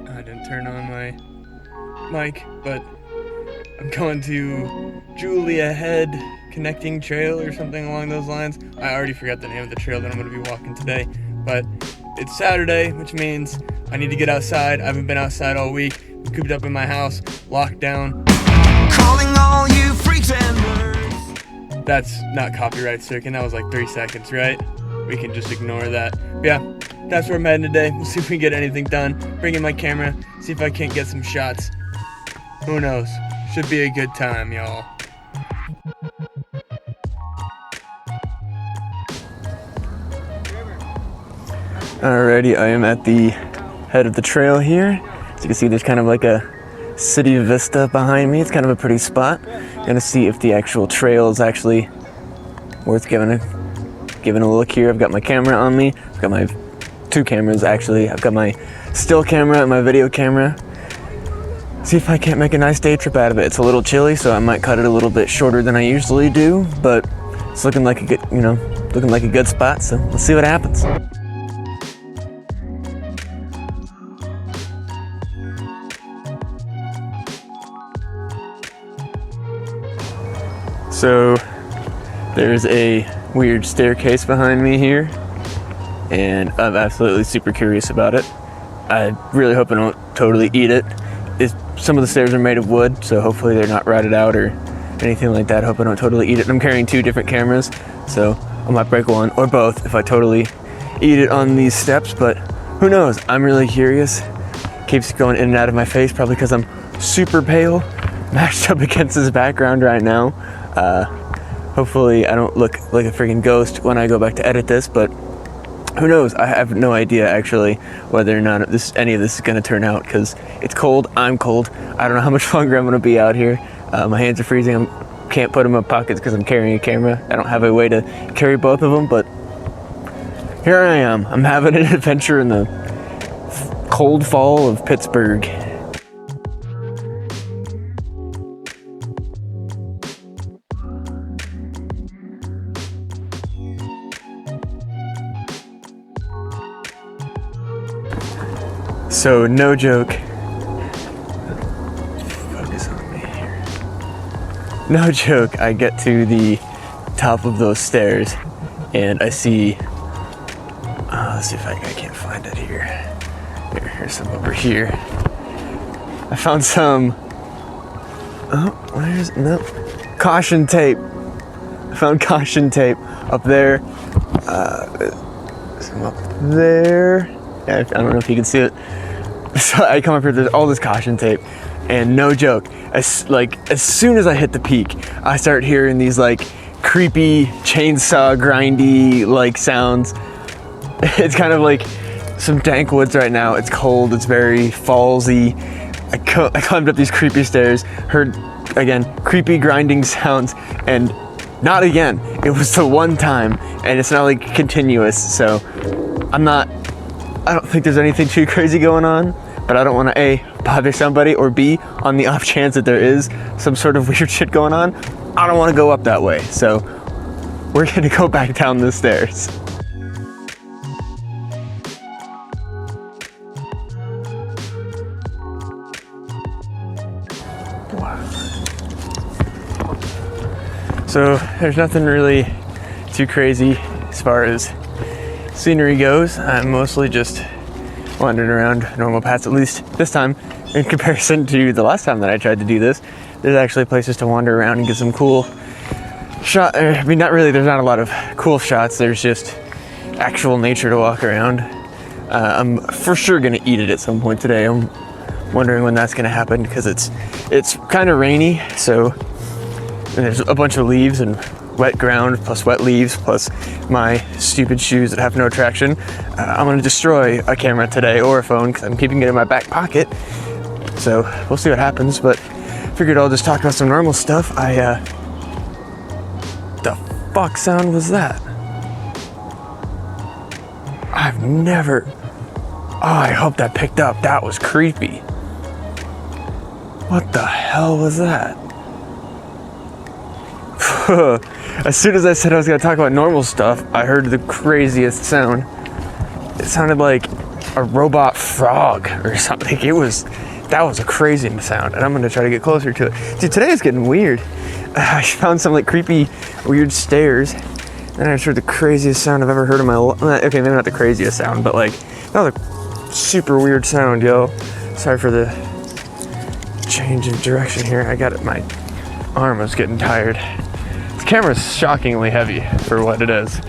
I didn't turn on my mic, but I'm going to Julia Head Connecting Trail or something along those lines. I already forgot the name of the trail that I'm going to be walking today, but it's Saturday, which means I need to get outside. I haven't been outside all week. I'm cooped up in my house, locked down. Calling all you freaks and nerds. That's not copyright stricken. That was like 3 seconds, right? We can just ignore that. But yeah, that's where I'm heading today. We'll see if we can get anything done. Bring in my camera, see if I can't get some shots. Who knows? Should be a good time, y'all. Alrighty, I am at the head of the trail here. As you can see, there's kind of like a city vista behind me. It's kind of a pretty spot. Gonna see if the actual trail is actually worth giving a look here. I've got my camera on me. I've got my 2 cameras actually. I've got my still camera and my video camera. See if I can't make a nice day trip out of it. It's a little chilly, so I might cut it a little bit shorter than I usually do, but it's looking like a good, looking like a good spot, so let's see what happens. So there's a weird staircase behind me here, and I'm absolutely super curious about it. I really hope I don't totally eat it. Some of the stairs are made of wood, so hopefully they're not rotted out or anything like that. I hope I don't totally eat it. I'm carrying 2 different cameras, so I might break one or both if I totally eat it on these steps, but who knows? I'm really curious. Keeps going in and out of my face, probably because I'm super pale, mashed up against this background right now. Hopefully I don't look like a freaking ghost when I go back to edit this, but who knows? I have no idea actually whether or not any of this is going to turn out, because it's cold, I'm cold. I don't know how much longer I'm going to be out here. My hands are freezing. I can't put them in my pockets because I'm carrying a camera. I don't have a way to carry both of them, but here I am. I'm having an adventure in the cold fall of Pittsburgh. So, no joke. Focus on me here. No joke, I get to the top of those stairs and I see. Let's see if I can't find it here. Here's some over here. I found some. Caution tape. I found caution tape up there. Some up there. Yeah, I don't know if you can see it. So I come up here, there's all this caution tape, and no joke, as soon as I hit the peak, I start hearing these like creepy chainsaw grindy like sounds. It's kind of like some dank woods right now. It's cold, it's very fallsy. I climbed up these creepy stairs, heard again creepy grinding sounds, and not again. It was the one time, and it's not like continuous, so I don't think there's anything too crazy going on, but I don't want to A, bother somebody, or B, on the off chance that there is some sort of weird shit going on, I don't want to go up that way. So we're going to go back down the stairs. Wow. So there's nothing really too crazy as far as scenery goes. I'm mostly just wandering around normal paths, at least this time, in comparison to the last time that I tried to do this. There's actually places to wander around and get some cool shot. I mean, not really, there's not a lot of cool shots. There's just actual nature to walk around. I'm for sure gonna eat it at some point today. I'm wondering when that's gonna happen, because it's kind of rainy, so and there's a bunch of leaves and wet ground plus wet leaves plus my stupid shoes that have no traction. I'm gonna destroy a camera today, or a phone, because I'm keeping it in my back pocket. So we'll see what happens, but figured I'll just talk about some normal stuff. The fuck sound was that? I've never. Oh, I hope that picked up. That was creepy. What the hell was that? As soon as I said I was going to talk about normal stuff, I heard the craziest sound. It sounded like a robot frog or something. That was a crazy sound, and I'm gonna try to get closer to it. Dude, today is getting weird. I found some like creepy, weird stairs, and I heard the craziest sound I've ever heard in my life. Okay, maybe not the craziest sound, but like that was a super weird sound, yo. Sorry for the change in direction here. I got it. My arm was getting tired. This camera's shockingly heavy for what it is.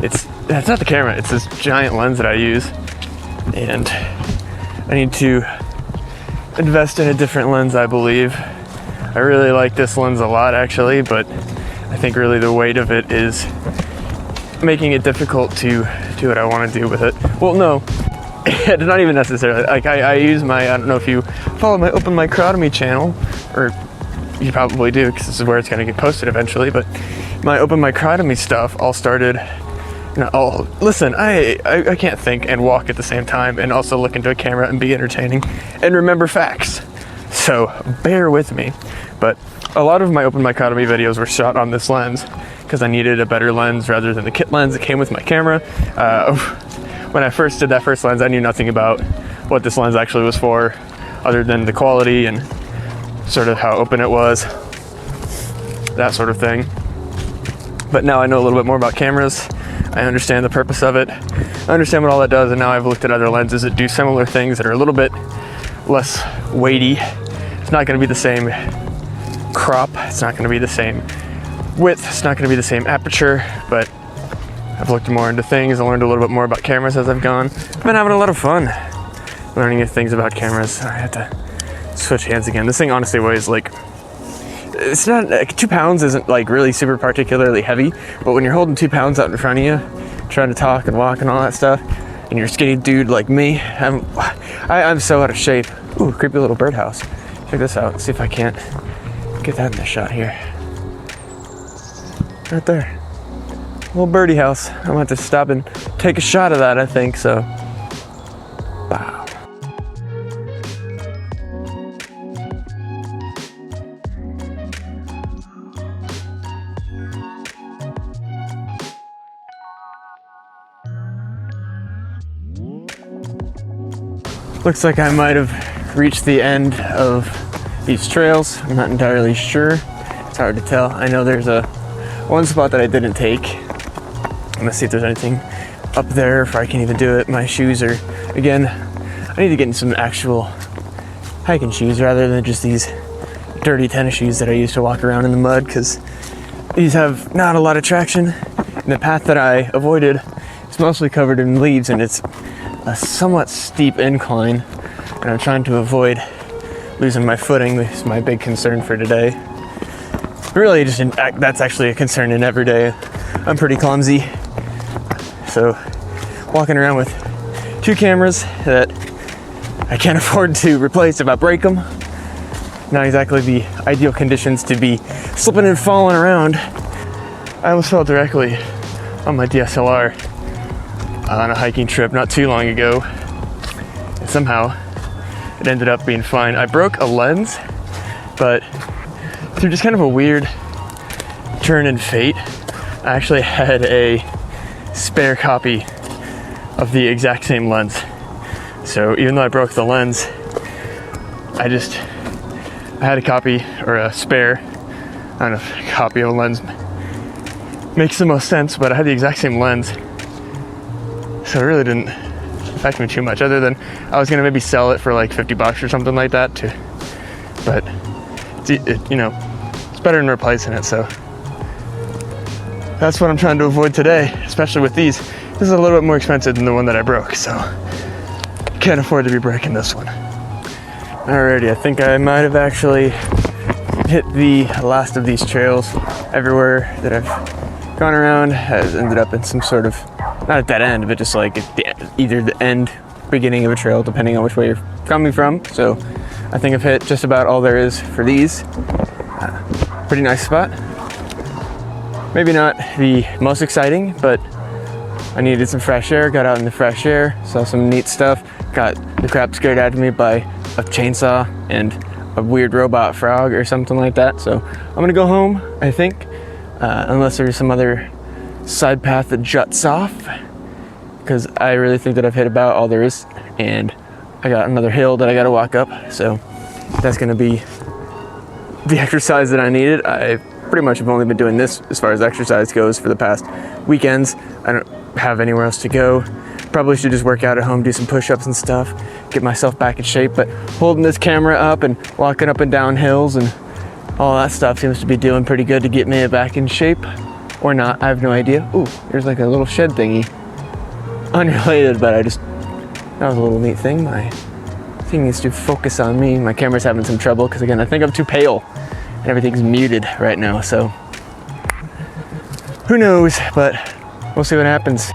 It's not the camera. It's this giant lens that I use, and I need to invest in a different lens, I believe. I really like this lens a lot, actually, but I think really the weight of it is making it difficult to do what I want to do with it. Well, no, it's not even necessarily. Like I use I don't know if you follow my open microtomy channel, or you probably do because this is where it's going to get posted eventually, but my open microtomy stuff all started. Listen, I can't think and walk at the same time and also look into a camera and be entertaining and remember facts. So bear with me. But a lot of my open microtomy videos were shot on this lens because I needed a better lens rather than the kit lens that came with my camera. When I first did that first lens, I knew nothing about what this lens actually was for other than the quality and sort of how open it was, that sort of thing. But now I know a little bit more about cameras. I understand the purpose of it. I understand what all that does, and now I've looked at other lenses that do similar things that are a little bit less weighty. It's not going to be the same crop. It's not going to be the same width. It's not going to be the same aperture, but I've looked more into things. I learned a little bit more about cameras as I've gone. I've been having a lot of fun learning things about cameras. I had to switch hands again. This thing honestly weighs like, it's not, 2 pounds isn't like really super particularly heavy, but when you're holding 2 pounds out in front of you, trying to talk and walk and all that stuff, and you're a skinny dude like me, I'm so out of shape. Ooh, creepy little birdhouse. Check this out. See if I can't get that in the shot here. Right there. Little birdie house. I'm gonna have to stop and take a shot of that, I think, so. Wow. Looks like I might have reached the end of these trails. I'm not entirely sure. It's hard to tell. I know there's one spot that I didn't take. I'm gonna see if there's anything up there, if I can even do it. My shoes are, again, I need to get in some actual hiking shoes rather than just these dirty tennis shoes that I used to walk around in the mud, because these have not a lot of traction. And the path that I avoided is mostly covered in leaves, and it's a somewhat steep incline, and I'm trying to avoid losing my footing. This is my big concern for today. Really, that's actually a concern in every day. I'm pretty clumsy, so walking around with 2 cameras that I can't afford to replace if I break them. Not exactly the ideal conditions to be slipping and falling around. I almost fell directly on my DSLR on a hiking trip not too long ago, and somehow it ended up being fine. I broke a lens, but through just kind of a weird turn in fate, I actually had a spare copy of the exact same lens. So even though I broke the lens, I had a copy, or a spare, I don't know if a copy of a lens makes the most sense, but I had the exact same lens. So it really didn't affect me too much, other than I was gonna maybe sell it for like $50 or something like that too. But it's better than replacing it, so that's what I'm trying to avoid today, especially with these. This is a little bit more expensive than the one that I broke, so can't afford to be breaking this one. Alrighty, I think I might have actually hit the last of these trails. Everywhere that I've gone around has ended up in some sort of, not a dead end, but just like either the end, beginning of a trail, depending on which way you're coming from. So I think I've hit just about all there is for these. Pretty nice spot. Maybe not the most exciting, but I needed some fresh air, got out in the fresh air, saw some neat stuff, got the crap scared out of me by a chainsaw and a weird robot frog or something like that. So I'm gonna go home, I think, unless there's some other side path that juts off, because I really think that I've hit about all there is, and I got another hill that I got to walk up, so that's going to be the exercise that I needed. I pretty much have only been doing this as far as exercise goes for the past weekends. I don't have anywhere else to go. Probably should just work out at home, do some push-ups and stuff, get myself back in shape, but holding this camera up and walking up and down hills and all that stuff seems to be doing pretty good to get me back in shape. Or not, I have no idea. Ooh, there's like a little shed thingy. Unrelated, but that was a little neat thing. My thing needs to focus on me. My camera's having some trouble because again, I think I'm too pale and everything's muted right now, so who knows, but we'll see what happens.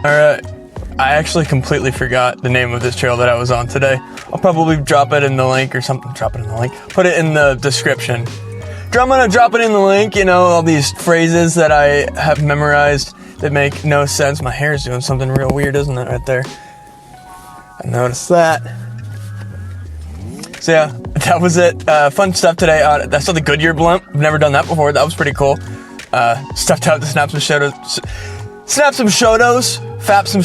Alright, I actually completely forgot the name of this trail that I was on today. I'll probably drop it in the link or something. Put it in the description. I'm gonna drop it in the link, you know, all these phrases that I have memorized that make no sense. My hair's doing something real weird, isn't it, right there? I noticed that. So yeah, that was it. Fun stuff today. I saw the Goodyear blimp. I've never done that before. That was pretty cool. Stepped out to snap some photos. Snap some photos. Fap some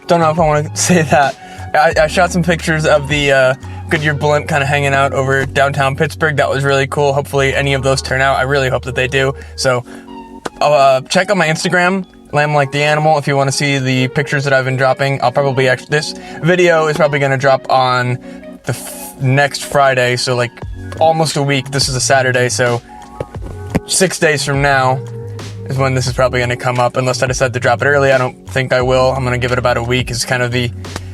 don't know if I want to say that. I shot some pictures of the Goodyear blimp kind of hanging out over downtown Pittsburgh. That was really cool. Hopefully any of those turn out. I really hope that they do. So check out my Instagram, Lamb Like the Animal, if you want to see the pictures that I've been dropping. This video is probably going to drop on the next Friday, so like almost a week. This is a Saturday, so 6 days from now is when this is probably going to come up, unless I decide to drop it early. I don't think I will. I'm going to give it about a week is kind of the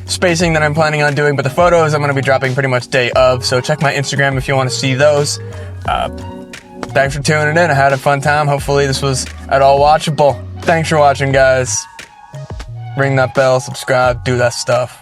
spacing that I'm planning on doing, but the photos I'm going to be dropping pretty much day of, so check my Instagram if you want to see those. Thanks for tuning in. I had a fun time. Hopefully this was at all watchable. Thanks for watching, guys. Ring that bell, subscribe, do that stuff.